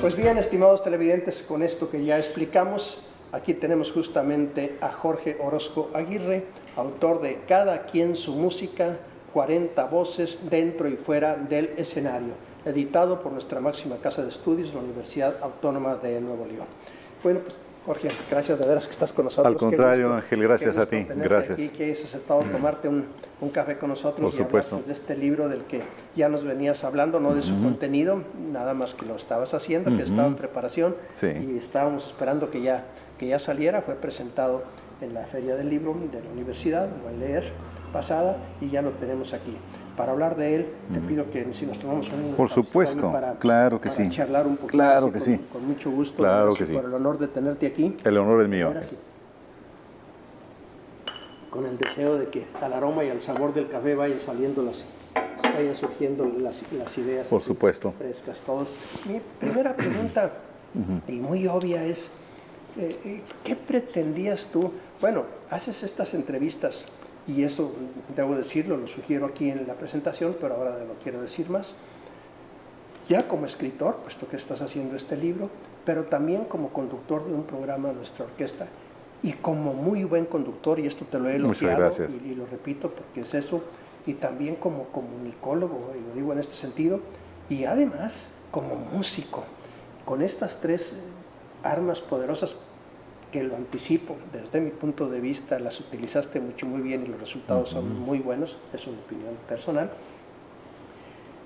Pues bien, estimados televidentes, con esto que ya explicamos, aquí tenemos justamente a Jorge Orozco Aguirre, autor de Cada quien su música, 40 voces dentro y fuera del escenario, editado por nuestra máxima casa de estudios, la Universidad Autónoma de Nuevo León. Bueno, pues Jorge, gracias de veras que estás con nosotros. Al contrario, Ángel, gracias a ti. Gracias. Aquí, que hayas aceptado tomarte un café con nosotros. Por supuesto. De este libro del que ya nos venías hablando, no de su contenido, nada más que lo estabas haciendo, que estaba en preparación, sí. Y estábamos esperando que ya saliera. Fue presentado en la Feria del Libro de la Universidad, o en Leer pasada, y ya lo tenemos aquí. Para hablar de él, te pido que si nos tomamos un por supuesto, para sí. Charlar un poquito. Claro que sí. Con mucho gusto. Claro que sí. Por el honor de tenerte aquí. El honor es mío. Ahora sí. Con el deseo de que al aroma y al sabor del café vayan surgiendo las ideas. Por supuesto. Frescas, todos. Mi primera pregunta, y muy obvia, es ¿qué pretendías tú? Bueno, haces estas entrevistas, y eso debo decirlo, lo sugiero aquí en la presentación, pero ahora lo quiero decir más. Ya como escritor, puesto que estás haciendo este libro, pero también como conductor de un programa de nuestra orquesta, y como muy buen conductor, y esto te lo he elogiado, y lo repito porque es eso, y también como comunicólogo, y lo digo en este sentido, y además como músico, con estas tres armas poderosas que lo anticipo, desde mi punto de vista, las utilizaste muy bien y los resultados son muy buenos, es una opinión personal.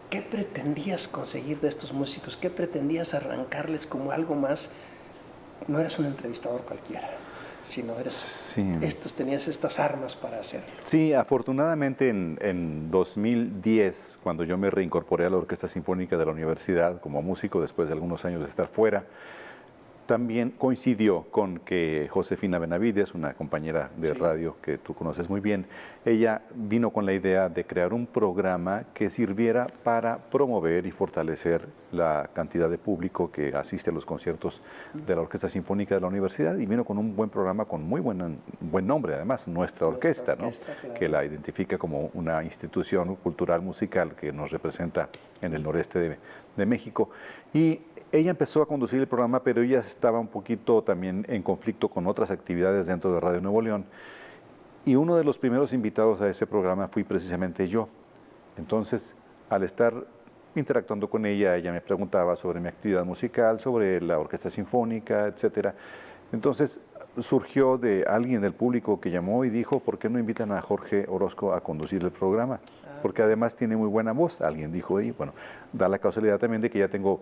¿Qué pretendías conseguir de estos músicos? ¿Qué pretendías arrancarles como algo más? No eras un entrevistador cualquiera, sino tenías estas armas para hacerlo. Sí, afortunadamente en 2010, cuando yo me reincorporé a la Orquesta Sinfónica de la Universidad como músico, después de algunos años de estar fuera, también coincidió con que Josefina Benavides, una compañera de radio que tú conoces muy bien, ella vino con la idea de crear un programa que sirviera para promover y fortalecer la cantidad de público que asiste a los conciertos de la Orquesta Sinfónica de la Universidad, y vino con un buen programa con muy buen nombre, además, Nuestra Orquesta, ¿no? Claro. Que la identifica como una institución cultural musical que nos representa en el noreste de México. Y ella empezó a conducir el programa, pero ella estaba un poquito también en conflicto con otras actividades dentro de Radio Nuevo León. Y uno de los primeros invitados a ese programa fui precisamente yo. Entonces, al estar interactuando con ella, ella me preguntaba sobre mi actividad musical, sobre la orquesta sinfónica, etc. Entonces, surgió de alguien del público que llamó y dijo, ¿por qué no invitan a Jorge Orozco a conducir el programa? Porque además tiene muy buena voz, alguien dijo. Y bueno, da la causalidad también de que ya tengo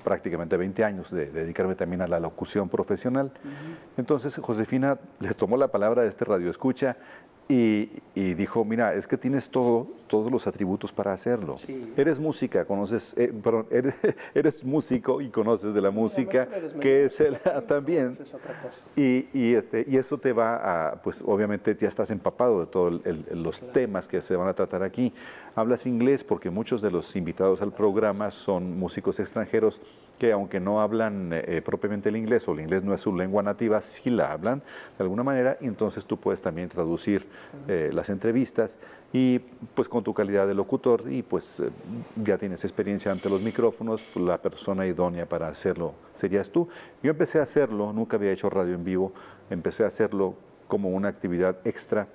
prácticamente 20 años de dedicarme también a la locución profesional. Entonces Josefina les tomó la palabra de este radioescucha y dijo, mira, es que tienes todos los atributos para hacerlo. Sí. Eres música, eres músico y conoces de la música, que es también. Es otra cosa. Y eso te va a, pues obviamente ya estás empapado de todos los temas que se van a tratar aquí. Hablas inglés porque muchos de los invitados al programa son músicos extranjeros que, aunque no hablan propiamente el inglés, o el inglés no es su lengua nativa, sí la hablan de alguna manera, y entonces tú puedes también traducir las entrevistas, y pues con tu calidad de locutor, y pues ya tienes experiencia ante los micrófonos, pues, la persona idónea para hacerlo serías tú. Yo empecé a hacerlo, nunca había hecho radio en vivo, empecé a hacerlo como una actividad extra.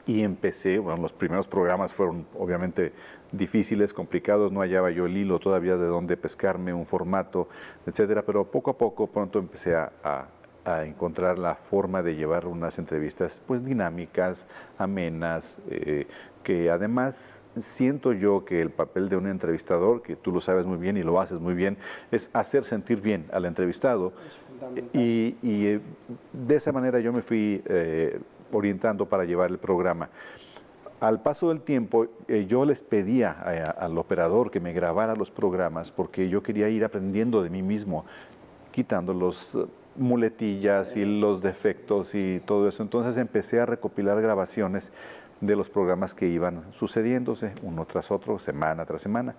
Y empecé, bueno, los primeros programas fueron obviamente difíciles, complicados, no hallaba yo el hilo todavía de dónde pescarme, un formato, etcétera, pero poco a poco pronto empecé a encontrar la forma de llevar unas entrevistas pues dinámicas, amenas, que además siento yo que el papel de un entrevistador, que tú lo sabes muy bien y lo haces muy bien, es hacer sentir bien al entrevistado, y de esa manera yo me fui orientando para llevar el programa. Al paso del tiempo, yo les pedía al operador que me grabara los programas, porque yo quería ir aprendiendo de mí mismo, quitando los muletillas y los defectos y todo eso. Entonces empecé a recopilar grabaciones de los programas que iban sucediéndose uno tras otro, semana tras semana.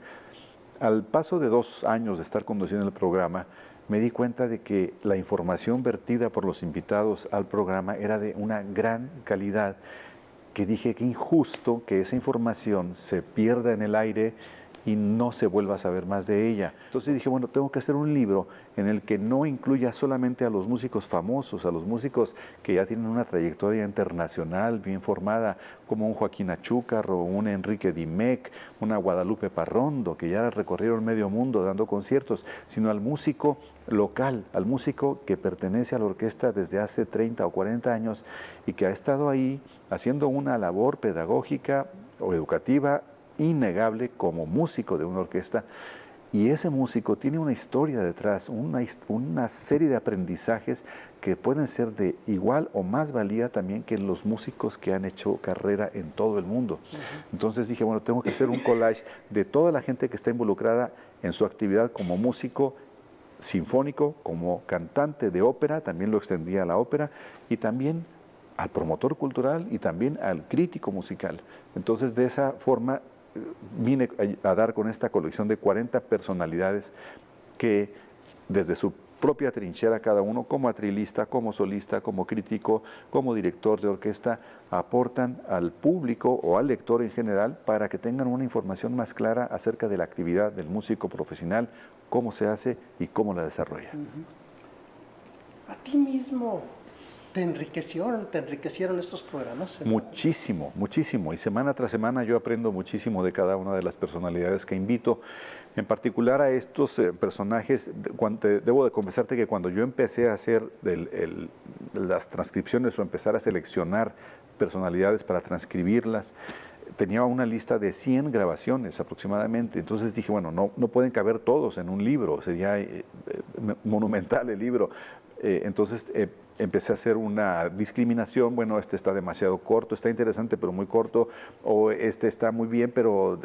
Al paso de 2 años de estar conduciendo el programa, me di cuenta de que la información vertida por los invitados al programa era de una gran calidad, que dije que injusto que esa información se pierda en el aire y no se vuelva a saber más de ella. Entonces dije, bueno, tengo que hacer un libro en el que no incluya solamente a los músicos famosos, a los músicos que ya tienen una trayectoria internacional bien formada, como un Joaquín Achúcar o un Enrique Dimec, una Guadalupe Parrondo, que ya recorrieron medio mundo dando conciertos, sino al músico local, al músico que pertenece a la orquesta desde hace 30 o 40 años y que ha estado ahí haciendo una labor pedagógica o educativa innegable como músico de una orquesta, y ese músico tiene una historia detrás, una serie de aprendizajes que pueden ser de igual o más valía también que los músicos que han hecho carrera en todo el mundo. Entonces dije, bueno, tengo que hacer un collage de toda la gente que está involucrada en su actividad como músico sinfónico, como cantante de ópera, también lo extendía a la ópera, y también al promotor cultural y también al crítico musical. Entonces, de esa forma vine a dar con esta colección de 40 personalidades que desde su propia trinchera cada uno, como atrilista, como solista, como crítico, como director de orquesta, aportan al público o al lector en general para que tengan una información más clara acerca de la actividad del músico profesional, cómo se hace y cómo la desarrolla. ¿A ti mismo te enriquecieron estos programas? Muchísimo, muchísimo. Y semana tras semana yo aprendo muchísimo de cada una de las personalidades que invito. En particular a estos personajes, debo de confesarte que cuando yo empecé a hacer las transcripciones o empezar a seleccionar personalidades para transcribirlas, tenía una lista de 100 grabaciones aproximadamente. Entonces dije, bueno, no pueden caber todos en un libro, sería monumental el libro. Entonces empecé a hacer una discriminación, bueno, este está demasiado corto, está interesante pero muy corto, o este está muy bien pero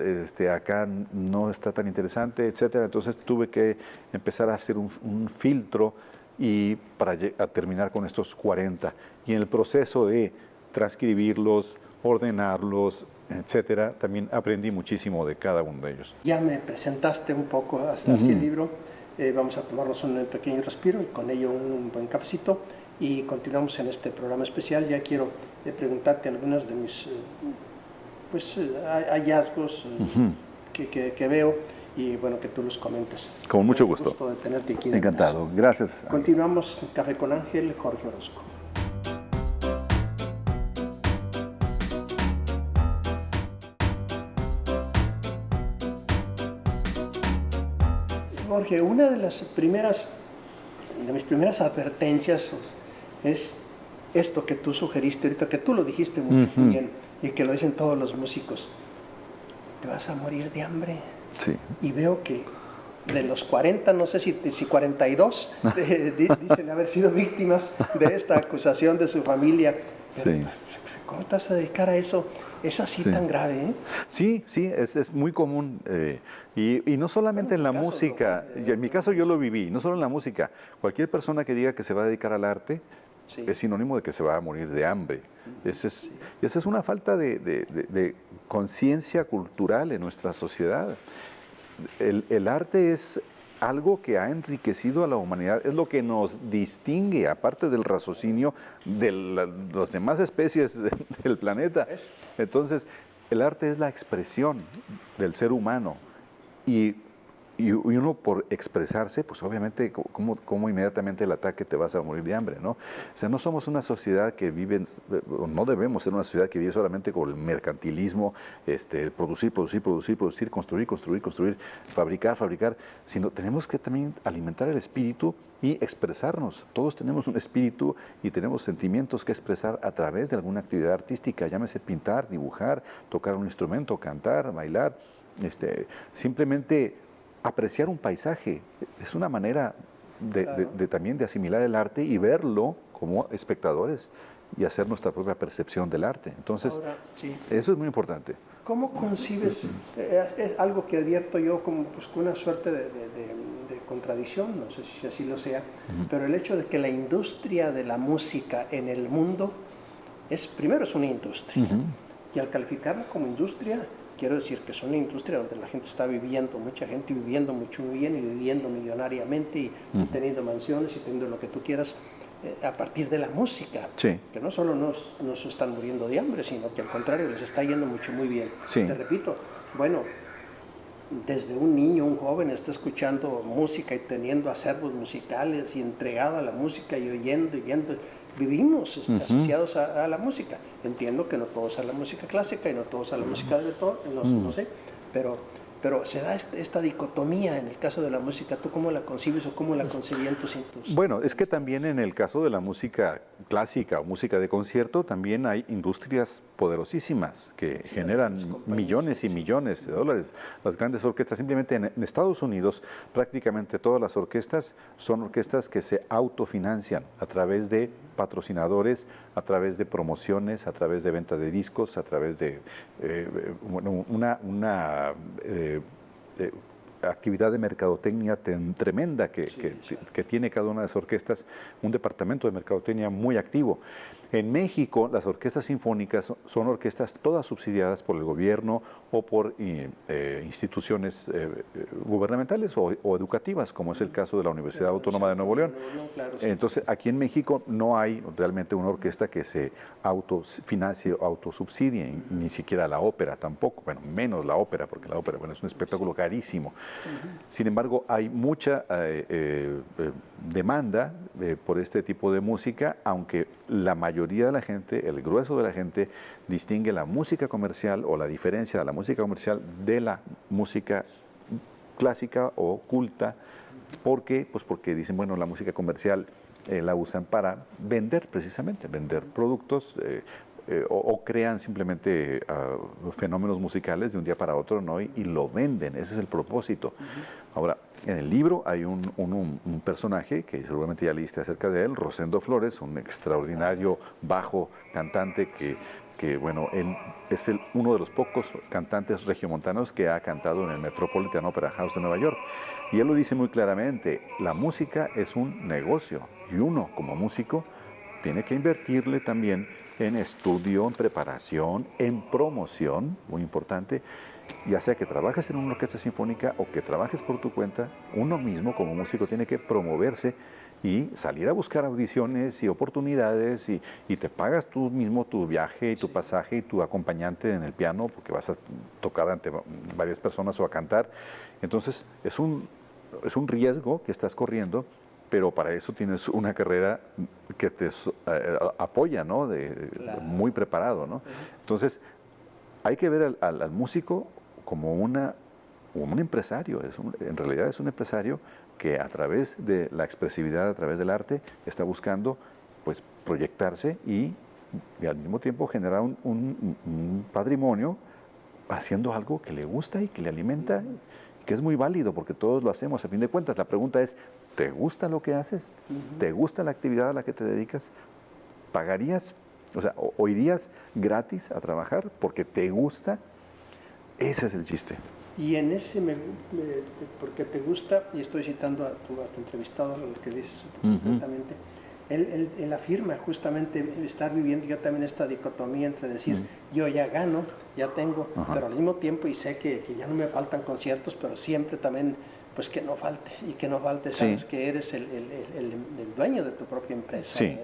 acá no está tan interesante, etcétera. Entonces tuve que empezar a hacer un filtro y para terminar con estos 40. Y en el proceso de transcribirlos, ordenarlos, etcétera, también aprendí muchísimo de cada uno de ellos. Ya me presentaste un poco hacia el libro. Vamos a tomarnos un pequeño respiro y con ello un buen cafecito y continuamos en este programa especial. Ya quiero preguntarte algunos de mis hallazgos que veo y bueno, que tú los comentes. Con mucho gusto. Gusto de tenerte aquí. Encantado, gracias. Continuamos Café con Ángel, Jorge Orozco. Jorge, una de mis primeras advertencias es esto que tú sugeriste ahorita, que tú lo dijiste muy bien y que lo dicen todos los músicos. Te vas a morir de hambre. Sí. Y veo que de los 40, no sé si 42, dicen haber sido víctimas de esta acusación de su familia. Sí. ¿Cómo te vas a dedicar a eso? Es así tan grave, ¿eh? Sí, es muy común. Y no solamente en la música, en mi caso yo lo viví, no solo en la música. Cualquier persona que diga que se va a dedicar al arte es sinónimo de que se va a morir de hambre. Esa es una falta de conciencia cultural en nuestra sociedad. El arte es algo que ha enriquecido a la humanidad, es lo que nos distingue, aparte del raciocinio de las demás especies del planeta. Entonces, el arte es la expresión del ser humano y uno por expresarse, pues obviamente, como inmediatamente el ataque te vas a morir de hambre, ¿no? O sea, no somos una sociedad que vive, no debemos ser una sociedad que vive solamente con el mercantilismo, producir, construir, fabricar, sino tenemos que también alimentar el espíritu y expresarnos. Todos tenemos un espíritu y tenemos sentimientos que expresar a través de alguna actividad artística, llámese pintar, dibujar, tocar un instrumento, cantar, bailar, simplemente apreciar un paisaje. Es una manera también de asimilar el arte y verlo como espectadores y hacer nuestra propia percepción del arte. Entonces, ahora, eso es muy importante. ¿Cómo concibes? Es algo que advierto yo como con una suerte de contradicción, no sé si así lo sea, pero el hecho de que la industria de la música en el mundo primero es una industria, y al calificarla como industria, quiero decir que es una industria donde la gente está viviendo, mucha gente viviendo mucho bien y viviendo millonariamente y teniendo mansiones y teniendo lo que tú quieras a partir de la música, que no solo no se están muriendo de hambre, sino que al contrario les está yendo muy bien. Te repito, bueno, desde un niño, un joven, está escuchando música y teniendo acervos musicales y entregado a la música y oyendo y viendo. Vivimos asociados a la música. Entiendo que no todos a la música clásica y no todos a la música de Beethoven, no sé, pero se da esta dicotomía en el caso de la música. ¿Tú cómo la concibes o cómo la concebían tus? Bueno, es que también en el caso de la música clásica o música de concierto, también hay industrias poderosísimas que generan millones y millones de dólares. Las grandes orquestas, simplemente en Estados Unidos, prácticamente todas las orquestas son orquestas que se autofinancian a través de patrocinadores, a través de promociones, a través de venta de discos, a través de una actividad de mercadotecnia tremenda que tiene cada una de las orquestas, un departamento de mercadotecnia muy activo. En México, las orquestas sinfónicas son orquestas todas subsidiadas por el gobierno o por instituciones gubernamentales o educativas, como es el caso de la Universidad Autónoma de Nuevo León. Entonces, aquí en México no hay realmente una orquesta que se autofinancie o autosubsidie, ni siquiera la ópera tampoco, bueno, menos la ópera, porque la ópera, bueno, es un espectáculo carísimo. Sin embargo, hay mucha demanda por este tipo de música, aunque la mayoría de la gente, el grueso de la gente, distingue la música comercial o la diferencia de la música comercial de la música clásica o culta. ¿Por qué? Pues porque dicen, bueno, la música comercial la usan para vender, precisamente, vender productos, o crean simplemente fenómenos musicales de un día para otro, ¿no? Y lo venden, ese es el propósito. Ahora, en el libro hay un personaje que seguramente ya leíste acerca de él, Rosendo Flores, un extraordinario bajo cantante que bueno, él es uno de los pocos cantantes regiomontanos que ha cantado en el Metropolitan Opera House de Nueva York. Y él lo dice muy claramente, la música es un negocio y uno como músico tiene que invertirle también en estudio, en preparación, en promoción, muy importante, ya sea que trabajes en una orquesta sinfónica o que trabajes por tu cuenta, uno mismo como músico tiene que promoverse y salir a buscar audiciones y oportunidades y te pagas tú mismo tu viaje y tu pasaje y tu acompañante en el piano porque vas a tocar ante varias personas o a cantar. Entonces es un riesgo que estás corriendo, pero para eso tienes una carrera que te apoya, ¿no? Claro. Muy preparado, ¿no? Entonces hay que ver al músico como un empresario, en realidad es un empresario que a través de la expresividad, a través del arte, está buscando pues, proyectarse y al mismo tiempo generar un patrimonio haciendo algo que le gusta y que le alimenta, que es muy válido porque todos lo hacemos. A fin de cuentas, la pregunta es, ¿te gusta lo que haces? ¿Te gusta la actividad a la que te dedicas? ¿Pagarías, o irías gratis a trabajar porque te gusta? Ese es el chiste. Y en ese, porque te gusta, y estoy citando a tu entrevistado, lo que dices completamente, él afirma justamente estar viviendo yo también esta dicotomía entre decir, yo ya gano, ya tengo, pero al mismo tiempo, y sé que ya no me faltan conciertos, pero siempre también, pues que no falte, y que no falte, sabes que eres el dueño de tu propia empresa, sí.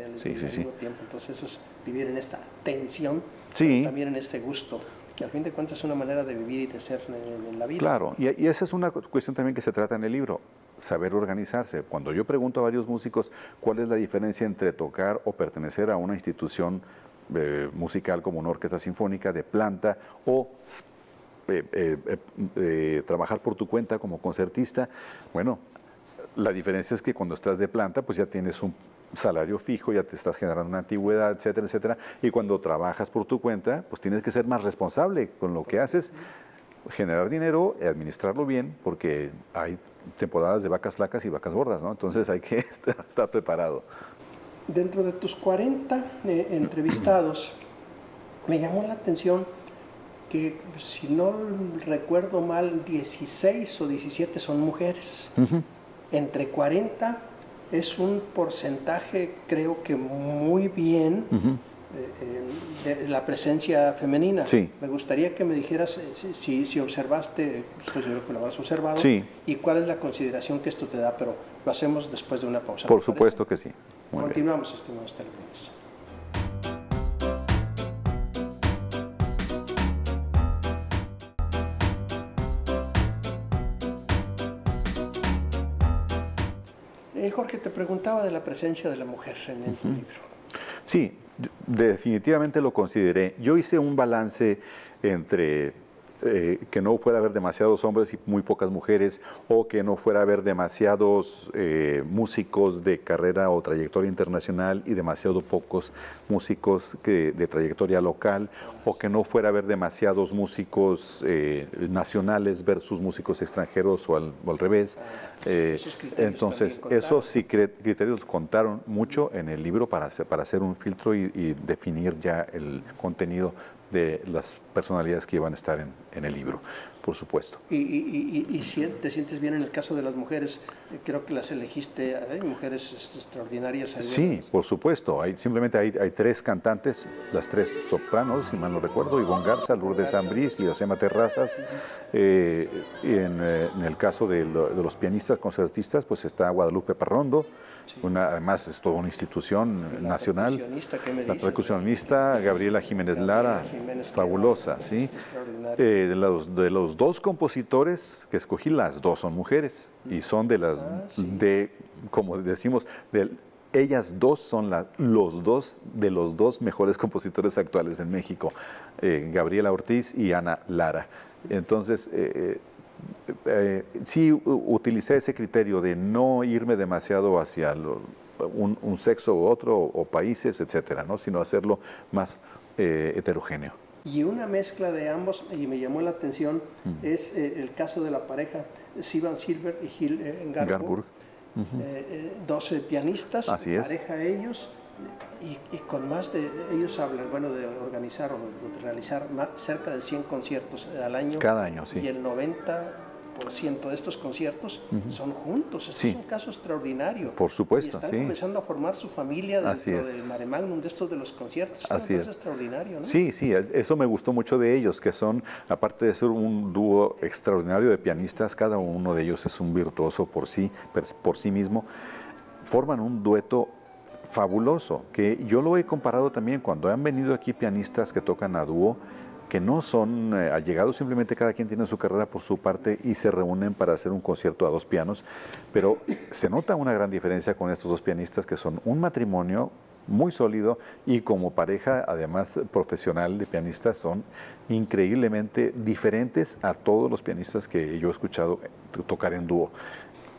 Tiempo. Entonces eso es vivir en esta tensión, también en este gusto, que al fin de cuentas es una manera de vivir y de ser en la vida. Claro, y esa es una cuestión también que se trata en el libro, saber organizarse. Cuando yo pregunto a varios músicos cuál es la diferencia entre tocar o pertenecer a una institución musical como una orquesta sinfónica de planta o trabajar por tu cuenta como concertista, bueno, la diferencia es que cuando estás de planta pues ya tienes un salario fijo, ya te estás generando una antigüedad, etcétera, etcétera, y cuando trabajas por tu cuenta pues tienes que ser más responsable con lo que haces, generar dinero, administrarlo bien, porque hay temporadas de vacas flacas y vacas gordas, ¿no? Entonces hay que estar preparado. Dentro de tus 40 entrevistados, me llamó la atención que, si no recuerdo mal, 16 o 17 son mujeres. Entre 40 es un porcentaje, creo que muy bien, de la presencia femenina. Sí. Me gustaría que me dijeras si observaste, estoy seguro que lo has observado, y cuál es la consideración que esto te da, pero lo hacemos después de una pausa. Por supuesto que sí. Muy Continuamos, estimados televidentes. Jorge, te preguntaba de la presencia de la mujer en tu libro. Sí, definitivamente lo consideré. Yo hice un balance entre que no fuera a haber demasiados hombres y muy pocas mujeres, o que no fuera a haber demasiados músicos de carrera o trayectoria internacional y demasiado pocos músicos de trayectoria local, o que no fuera a haber demasiados músicos nacionales versus músicos extranjeros o al revés. Entonces, esos sí, criterios contaron mucho en el libro para hacer un filtro y definir ya el contenido de las personalidades que iban a estar en el libro, por supuesto. Y si te sientes bien en el caso de las mujeres, creo que las elegiste, hay mujeres extraordinarias. Sí, por supuesto. Simplemente hay 3 cantantes, las 3 sopranos, si mal no recuerdo, Ivonne Garza, Lourdes Ambrís y Iracema Terrazas. Y en el caso de los pianistas concertistas, pues está Guadalupe Parrondo. Además es toda una institución nacional. La percusionista Gabriela Jiménez Lara, fabulosa, ¿sí? De los 2 compositores que escogí, las 2 son mujeres y son como decimos, ellas 2 son los dos mejores compositores actuales en México, Gabriela Ortiz y Ana Lara. Entonces, sí utilicé ese criterio de no irme demasiado hacia un sexo u otro, o países, etcétera, ¿no? Sino hacerlo más heterogéneo. Y una mezcla de ambos, y me llamó la atención, es el caso de la pareja Sivan Silver y Gil Garburg. 12 pianistas, pareja ellos, y con más de ellos hablan, bueno, de organizar o de realizar cerca de 100 conciertos al año. Cada año, sí. Y el 90% de estos conciertos son juntos. Esto es un caso extraordinario. Por supuesto, y están comenzando a formar su familia dentro del mare magnum de estos de los conciertos. Es un caso extraordinario, ¿no? Sí, eso me gustó mucho de ellos, que son, aparte de ser un dúo extraordinario de pianistas, cada uno de ellos es un virtuoso por sí mismo, forman un dueto fabuloso, que yo lo he comparado también cuando han venido aquí pianistas que tocan a dúo, que no son allegados, simplemente cada quien tiene su carrera por su parte y se reúnen para hacer un concierto a 2 pianos, pero se nota una gran diferencia con estos 2 pianistas que son un matrimonio muy sólido, y como pareja, además profesional de pianistas, son increíblemente diferentes a todos los pianistas que yo he escuchado tocar en dúo.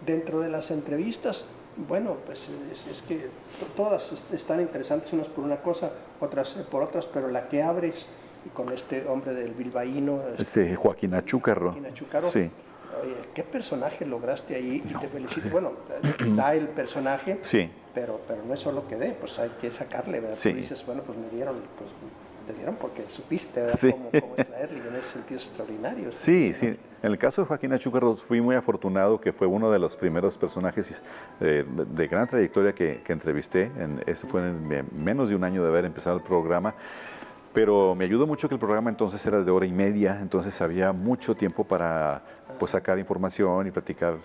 Dentro de las entrevistas, bueno, pues es que todas están interesantes, unas por una cosa, otras por otras, pero la que abres con este hombre del bilbaíno, Joaquín Achúcarro. Sí. Oye, ¿qué personaje lograste ahí? Y te felicito. Bueno, da el personaje, sí, pero no es solo que dé, pues hay que sacarle, ¿verdad? Sí. Tú dices, bueno, pues me dieron, pues te dieron porque supiste, ¿verdad? Sí. Cómo extraerle, y en ese sentido es extraordinario. Sí, sí. En el caso de Joaquín Achúcarro fui muy afortunado, que fue uno de los primeros personajes de gran trayectoria que entrevisté. Eso fue en menos de un año de haber empezado el programa. Pero me ayudó mucho que el programa entonces era de 1:30, entonces había mucho tiempo para sacar información y platicar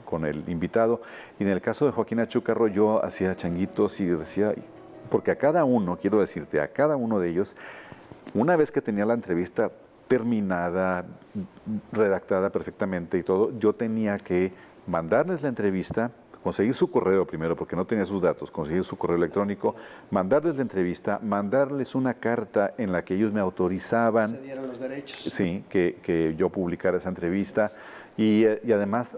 con el invitado. Y en el caso de Joaquín Achúcarro yo hacía changuitos y decía, porque a cada uno, quiero decirte, a cada uno de ellos, una vez que tenía la entrevista terminada, redactada perfectamente y todo, yo tenía que mandarles la entrevista, conseguir su correo primero, porque no tenía sus datos, conseguir su correo electrónico, mandarles la entrevista, mandarles una carta en la que ellos me autorizaban, se dieron los derechos. Sí, que yo publicara esa entrevista, y además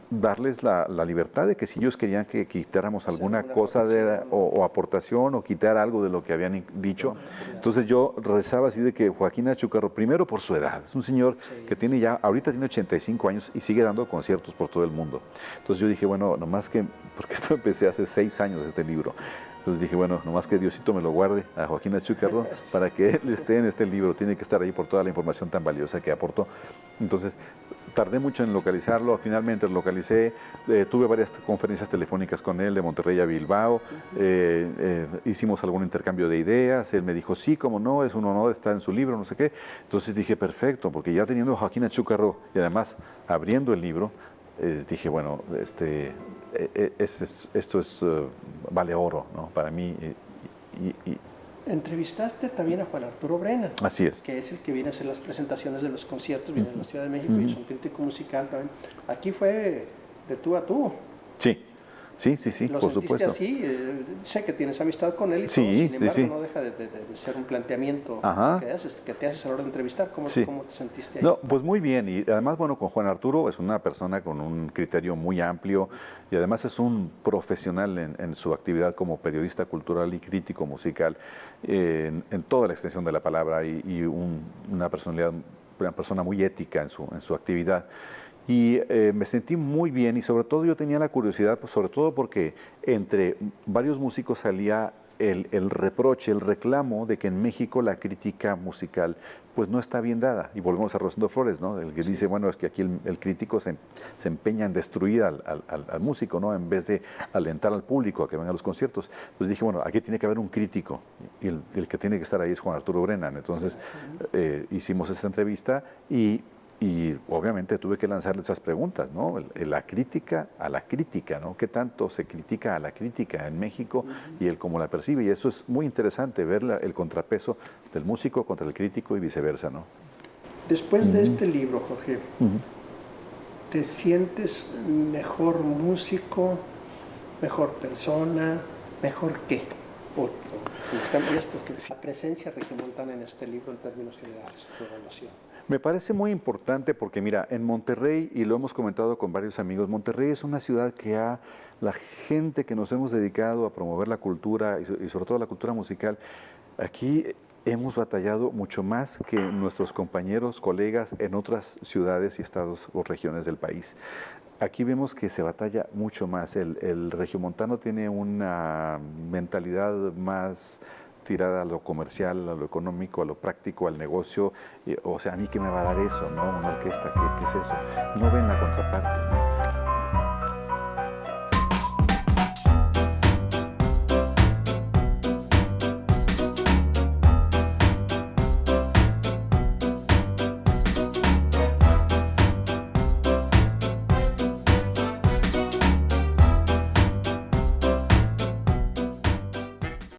darles la libertad de que si ellos querían que quitáramos alguna cosa o aportación o quitar algo de lo que habían dicho. Entonces yo rezaba así de que Joaquín Achúcarro, primero por su edad, es un señor que tiene ahorita tiene 85 años y sigue dando conciertos por todo el mundo. Entonces yo dije, bueno, nomás que, porque esto empecé hace 6 años este libro, entonces dije, bueno, nomás que Diosito me lo guarde a Joaquín Achúcarro para que él esté en este libro, tiene que estar ahí por toda la información tan valiosa que aportó. Entonces tardé mucho en localizarlo, finalmente lo localicé, tuve varias conferencias telefónicas con él de Monterrey a Bilbao, hicimos algún intercambio de ideas, él me dijo, sí, cómo no, es un honor estar en su libro, no sé qué. Entonces dije, perfecto, porque ya teniendo a Joaquín Achúcarro y además abriendo el libro, dije, bueno, esto vale oro, ¿no? Para mí. Entrevistaste también a Juan Arturo Brennan. Así es. Que es el que viene a hacer las presentaciones de los conciertos, viene de la Ciudad de México y es un crítico musical también. Aquí fue de tú a tú. Sí, Sí, sí, sí, ¿Lo por sentiste supuesto. así? Sé que tienes amistad con él y Sí, todo, sin sí, embargo sí. no deja de ser un planteamiento Ajá. que te haces a la hora de entrevistar. Sí. ¿Cómo te sentiste ahí? No, pues muy bien. Y además, bueno, con Juan Arturo es una persona con un criterio muy amplio y además es un profesional en su actividad como periodista cultural y crítico musical en toda la extensión de la palabra y una personalidad, una persona muy ética en su actividad. Y me sentí muy bien y sobre todo yo tenía la curiosidad, pues sobre todo porque entre varios músicos salía el reproche, el reclamo de que en México la crítica musical pues no está bien dada. Y volvemos a Rosendo Flores, ¿no? El que dice, bueno, es que aquí el crítico se empeña en destruir al músico, ¿no? En vez de alentar al público a que venga a los conciertos. Entonces dije, bueno, aquí tiene que haber un crítico y el que tiene que estar ahí es Juan Arturo Brennan. Entonces hicimos esa entrevista y obviamente tuve que lanzarle esas preguntas, ¿no? La crítica a la crítica, ¿no? ¿Qué tanto se critica a la crítica en México y él cómo la percibe? Y eso es muy interesante, ver el contrapeso del músico contra el crítico y viceversa, ¿no? Después de este libro, Jorge, ¿te sientes mejor músico, mejor persona, mejor qué? La presencia regiomontana en este libro en términos generales, tu evaluación. Me parece muy importante porque, mira, en Monterrey, y lo hemos comentado con varios amigos, Monterrey es una ciudad que la gente que nos hemos dedicado a promover la cultura y sobre todo la cultura musical, aquí hemos batallado mucho más que nuestros compañeros, colegas en otras ciudades y estados o regiones del país. Aquí vemos que se batalla mucho más. El regiomontano tiene una mentalidad más tirada a lo comercial, a lo económico, a lo práctico, al negocio. O sea, ¿a mí qué me va a dar eso, no? Una orquesta, ¿qué es eso? No ven la contraparte, ¿no?